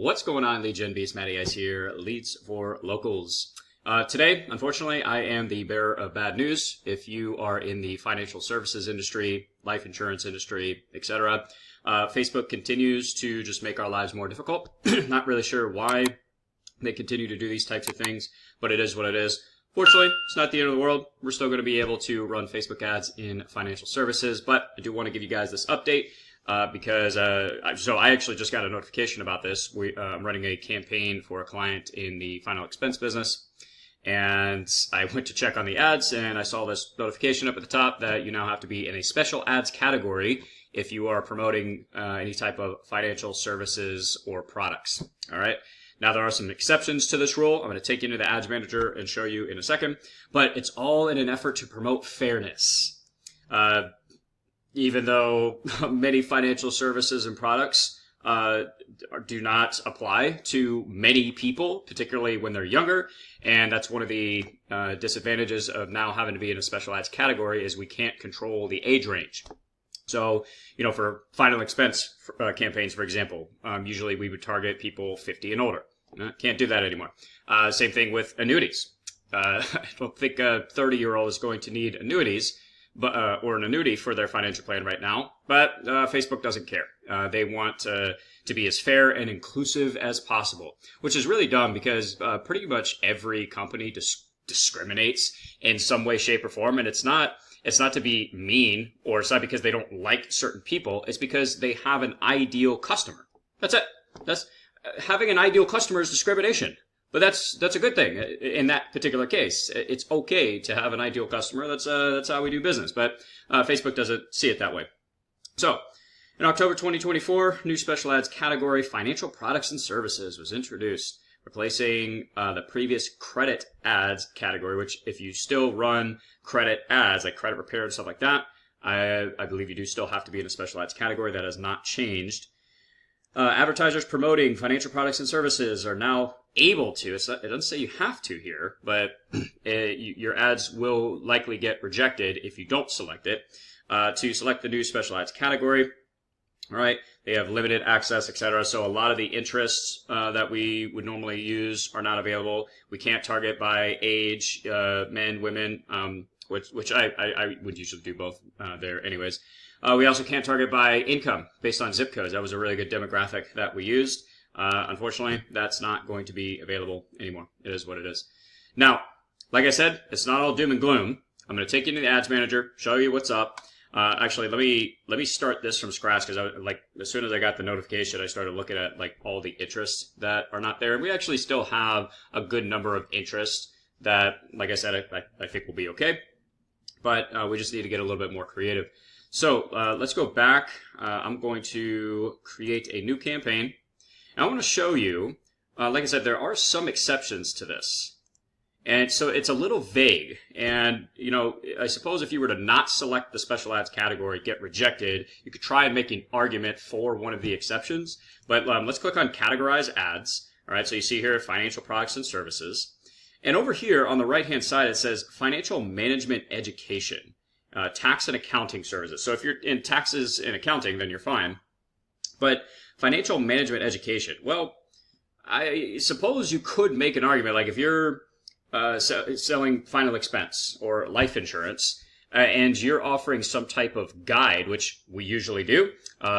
What's going on, Lead Gen Beast? Matty Ice here, Leads for Locals. Today, unfortunately, I am the bearer of bad news. If you are in the financial services industry, life insurance industry, etc., Facebook continues to just make our lives more difficult. Not really sure why they continue to do these types of things, but it is what it is. Fortunately, it's not the end of the world. We're still going to be able to run Facebook ads in financial services, but I do want to give you guys this update. Because I actually just got a notification about this. I'm running a campaign for a client in the final expense business, and I went to check on the ads, and I saw this notification up at the top that you now have to be in a special ads category if you are promoting any type of financial services or products. All right. Now, there are some exceptions to this rule. I'm going to take you into the ads manager and show you in a second, but it's all in an effort to promote fairness. Even though many financial services and products do not apply to many people, particularly when they're younger. And that's one of the disadvantages of now having to be in a special ads category is we can't control the age range. So, for final expense campaigns, for example, usually we would target people 50 and older. Can't do that anymore. Same thing with annuities. I don't think a 30-year-old is going to need annuities. Or an annuity for their financial plan right now, but Facebook doesn't care. They want to be as fair and inclusive as possible, which is really dumb because pretty much every company discriminates in some way, shape, or form, and it's not to be mean, or it's not because they don't like certain people. It's because they have an ideal customer. That's it. Having an ideal customer is discrimination. But that's a good thing in that particular case. It's okay to have an ideal customer. That's how we do business. But Facebook doesn't see it that way. So in October 2024, new special ads category, financial products and services, was introduced, replacing the previous credit ads category. Which, if you still run credit ads like credit repair and stuff like that, I believe you do still have to be in a special ads category. That has not changed. Advertisers promoting financial products and services are now able to. It doesn't say you have to here, but your ads will likely get rejected if you don't select it. To select the new special ads category, all right, they have limited access, etc. So a lot of the interests that we would normally use are not available. We can't target by age, men, women, which I would usually do both there anyways. We also can't target by income based on zip codes. That was a really good demographic that we used. Unfortunately, that's not going to be available anymore. It is what it is. Now, like I said, it's not all doom and gloom. I'm going to take you into the ads manager, show you what's up. Actually, let me start this from scratch because as soon as I got the notification, I started looking at all the interests that are not there. And we actually still have a good number of interests that, like I said, I think will be okay. But we just need to get a little bit more creative. So let's go back. I'm going to create a new campaign. And I want to show you, like I said, there are some exceptions to this. And so it's a little vague. And, I suppose if you were to not select the special ads category, get rejected, you could try and make an argument for one of the exceptions. But let's click on categorize ads. All right, so you see here financial products and services. And over here on the right-hand side, it says financial management education. Tax and accounting services. So if you're in taxes and accounting, then you're fine. But financial management education, well, I suppose you could make an argument, like if you're selling final expense or life insurance, and you're offering some type of guide, which we usually do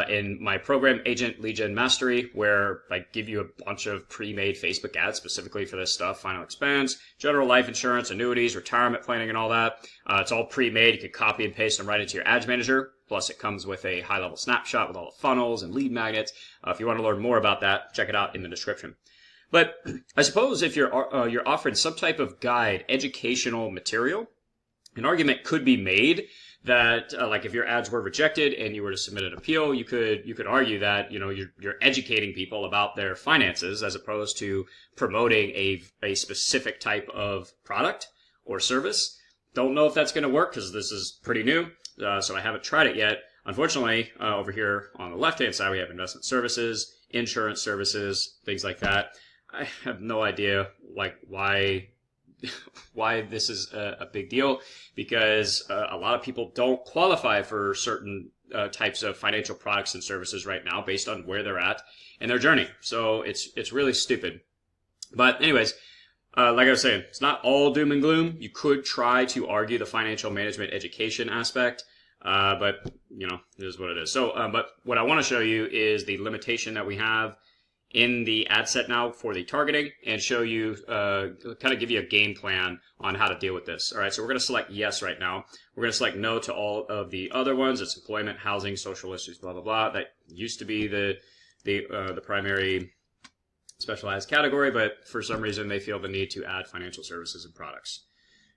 in my program, Agent Lead Gen Mastery, where I give you a bunch of pre-made Facebook ads specifically for this stuff, final expense, general life insurance, annuities, retirement planning, and all that. It's all pre-made. You can copy and paste them right into your ads manager. Plus, it comes with a high-level snapshot with all the funnels and lead magnets. If you want to learn more about that, check it out in the description. But I suppose if you're offering some type of guide, educational material, an argument could be made that, like if your ads were rejected and you were to submit an appeal, you could argue that you're educating people about their finances as opposed to promoting a specific type of product or service. Don't know if that's going to work because this is pretty new, so I haven't tried it yet. Unfortunately, over here on the left-hand side, we have investment services, insurance services, things like that. I have no idea why this is a big deal, because a lot of people don't qualify for certain types of financial products and services right now based on where they're at in their journey. So it's really stupid. But anyways, like I was saying, it's not all doom and gloom. You could try to argue the financial management education aspect, but you know, it is what it is. So, but what I want to show you is the limitation that we have in the ad set now for the targeting, and show you, kind of give you a game plan on how to deal with this. All right, so we're going to select yes right now. We're going to select no to all of the other ones. It's employment, housing, social issues, blah blah blah. That used to be the primary specialized category, but for some reason they feel the need to add financial services and products.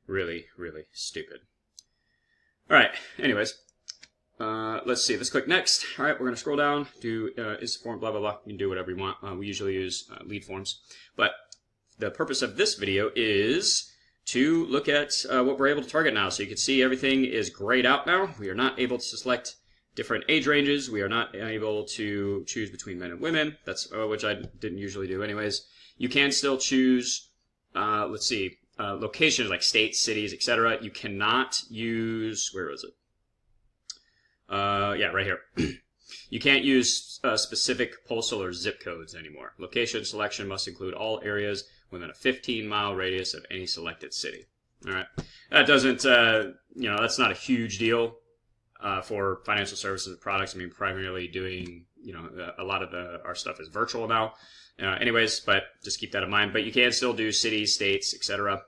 Really, really stupid. All right, anyways, let's see. Let's click next. All right, we're going to scroll down, do is form, blah, blah, blah. You can do whatever you want. We usually use lead forms. But the purpose of this video is to look at what we're able to target now. So you can see everything is grayed out now. We are not able to select different age ranges. We are not able to choose between men and women. That's which I didn't usually do anyways. You can still choose, let's see, locations like states, cities, etc. You cannot use, where was it? Yeah, right here. You can't use specific postal or zip codes anymore. Location selection must include all areas within a 15-mile radius of any selected city. All right. That doesn't, you know, that's not a huge deal. For financial services and products. I mean, primarily doing, you know, a lot of our stuff is virtual now. Anyways, but just keep that in mind. But you can still do cities, states, etc.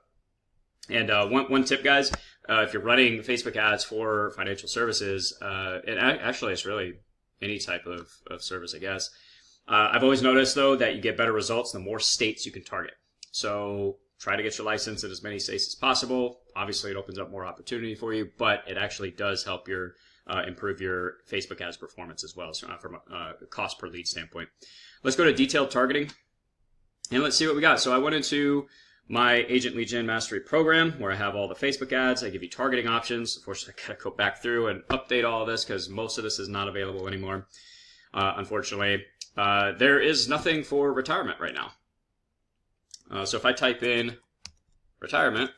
And one tip, guys, if you're running Facebook ads for financial services, and actually it's really any type of service, I guess. I've always noticed, though, that you get better results the more states you can target. So try to get your license in as many states as possible. Obviously, it opens up more opportunity for you, but it actually does help your improve your Facebook ads performance as well, so from a cost per lead standpoint. Let's go to detailed targeting, and let's see what we got. So I went into my Agent Lead Gen Mastery program where I have all the Facebook ads. I give you targeting options. Of course, I gotta go back through and update all of this because most of this is not available anymore. Unfortunately, there is nothing for retirement right now. So if I type in retirement,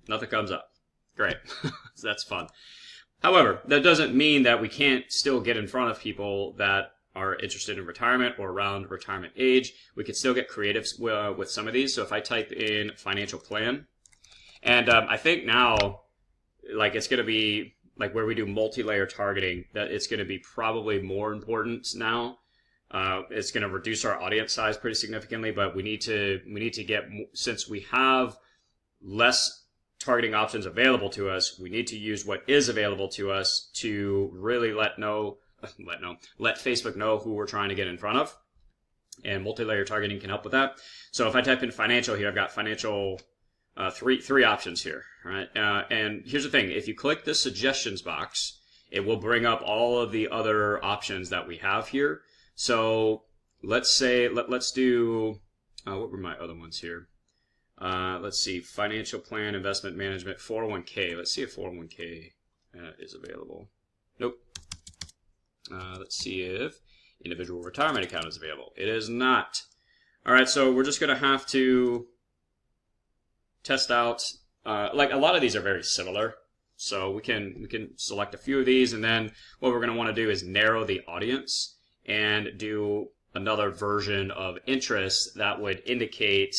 nothing comes up. Great. So that's fun. However, that doesn't mean that we can't still get in front of people that are interested in retirement or around retirement age. We could still get creative with some of these. So if I type in financial plan, and I think now, like, it's going to be like where we do multi-layer targeting, that it's going to be probably more important now. It's going to reduce our audience size pretty significantly, but we need to get, since we have less targeting options available to us, we need to use what is available to us to really let Facebook know who we're trying to get in front of, and multi-layer targeting can help with that. So if I type in financial here, I've got financial, three options here, right? And here's the thing: if you click the suggestions box, it will bring up all of the other options that we have here. So let's say let's do what were my other ones here? Let's see, financial plan, investment management, 401k. Let's see if 401k is available. Nope. Let's see if individual retirement account is available. It is not. All right, so we're just going to have to test out. Like, a lot of these are very similar, so we can select a few of these, and then what we're going to want to do is narrow the audience and do another version of interest that would indicate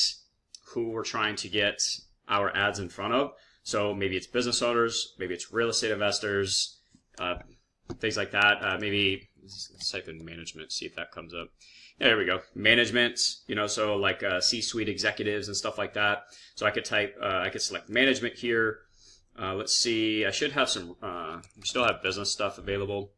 who we're trying to get our ads in front of. So maybe it's business owners, maybe it's real estate investors, things like that. Maybe let's type in management, see if that comes up. Yeah, there we go. Management, you know, so like C-suite executives and stuff like that. So I could type, I could select management here. Let's see, I should have some, we still have business stuff available.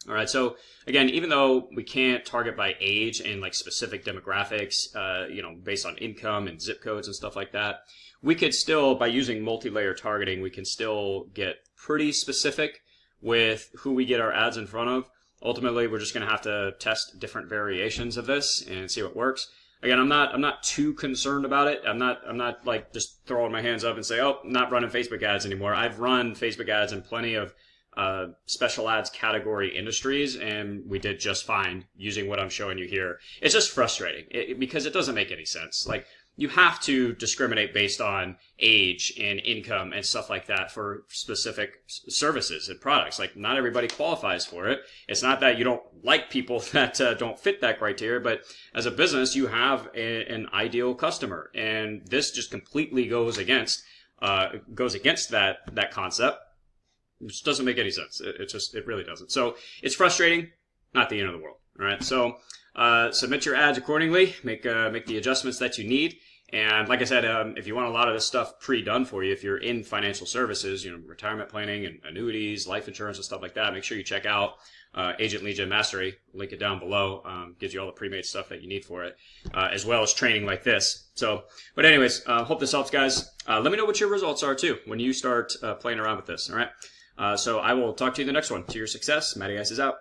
All right, so again, even though we can't target by age and like specific demographics, you know, based on income and zip codes and stuff like that, we could still, by using multi-layer targeting, we can still get pretty specific with who we get our ads in front of. Ultimately, we're just going to have to test different variations of this and see what works. Again, I'm not too concerned about it. I'm not like just throwing my hands up and say, oh, I'm not running Facebook ads anymore. I've run Facebook ads in plenty of special ads category industries, and we did just fine using what I'm showing you here. It's just frustrating because it doesn't make any sense. Like, you have to discriminate based on age and income and stuff like that for specific services and products. Like, not everybody qualifies for it. It's not that you don't like people that don't fit that criteria, but as a business, you have an ideal customer, and this just completely goes against that concept, which doesn't make any sense. It really doesn't. So it's frustrating, not the end of the world. All right. So submit your ads accordingly. Make the adjustments that you need. And like I said, if you want a lot of this stuff pre-done for you, if you're in financial services, retirement planning and annuities, life insurance and stuff like that, make sure you check out Agent Lead Gen Mastery. Link it down below. Gives you all the pre-made stuff that you need for it, as well as training like this. So, but anyways, hope this helps, guys. Let me know what your results are too when you start playing around with this. All right. So I will talk to you in the next one. To your success, Matty Ice is out.